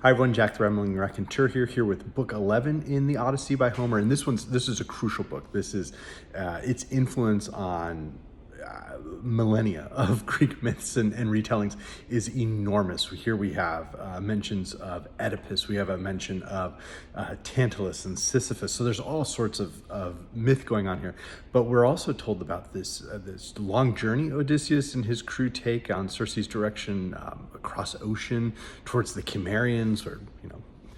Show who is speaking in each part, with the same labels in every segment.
Speaker 1: Hi everyone, Jack the Rambling Raconteur here with book 11 in the Odyssey by Homer, and this is a crucial book. This is its influence on millennia of Greek myths and retellings is enormous. Here we have mentions of Oedipus, we have a mention of Tantalus and Sisyphus, so there's all sorts of myth going on here. But we're also told about this long journey Odysseus and his crew take on Circe's direction across ocean towards the Cimmerians, or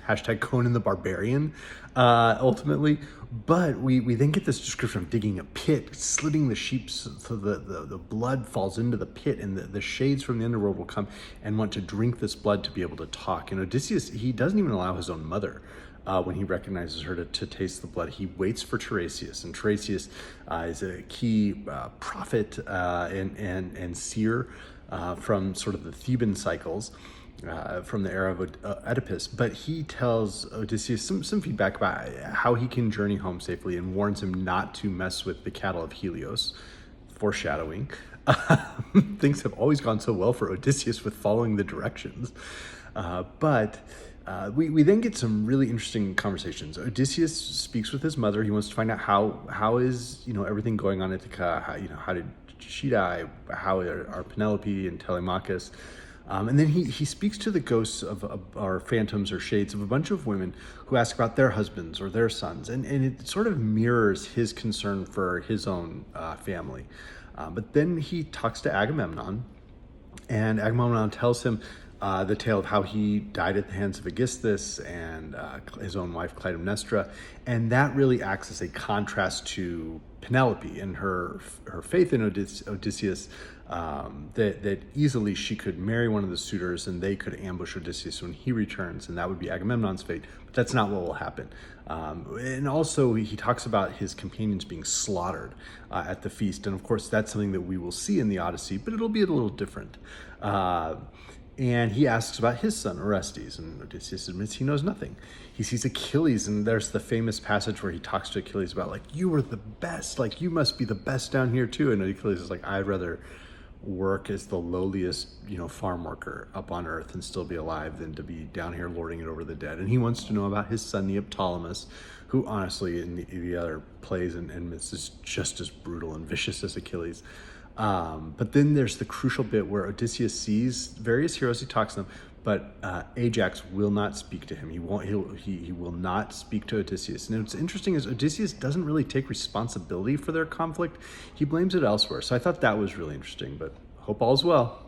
Speaker 1: hashtag Conan the Barbarian, ultimately. But we then get this description of digging a pit, slitting the sheep so the blood falls into the pit, and the shades from the underworld will come and want to drink this blood to be able to talk. And Odysseus, he doesn't even allow his own mother, when he recognizes her, to taste the blood. He waits for Tiresias, and Tiresias is a key prophet and seer from sort of the Theban cycles, from the era of Oedipus, but he tells Odysseus some feedback about how he can journey home safely and warns him not to mess with the cattle of Helios. Foreshadowing. Things have always gone so well for Odysseus with following the directions. But we then get some really interesting conversations. Odysseus speaks with his mother. He wants to find out how is everything going on Ithaca. How did she die? How are Penelope and Telemachus? And then he speaks to the ghosts or phantoms or shades of a bunch of women who ask about their husbands or their sons. And it sort of mirrors his concern for his own family. But then he talks to Agamemnon, and Agamemnon tells him the tale of how he died at the hands of Aegisthus and his own wife Clytemnestra, and that really acts as a contrast to Penelope and her faith in Odysseus, that easily she could marry one of the suitors and they could ambush Odysseus when he returns, and that would be Agamemnon's fate. But that's not what will happen. And also he talks about his companions being slaughtered at the feast, and of course that's something that we will see in the Odyssey, but it'll be a little different. And he asks about his son, Orestes, and Odysseus admits he knows nothing. He sees Achilles, and there's the famous passage where he talks to Achilles about, you were the best, you must be the best down here too. And Achilles is like, I'd rather work as the lowliest, farm worker up on earth and still be alive than to be down here lording it over the dead. And he wants to know about his son Neoptolemus, who honestly in the other plays and myths is just as brutal and vicious as Achilles. But then there's the crucial bit where Odysseus sees various heroes. He talks to them, but Ajax will not speak to him. He will not speak to Odysseus. And what's interesting is Odysseus doesn't really take responsibility for their conflict. He blames it elsewhere. So I thought that was really interesting, but hope all's well.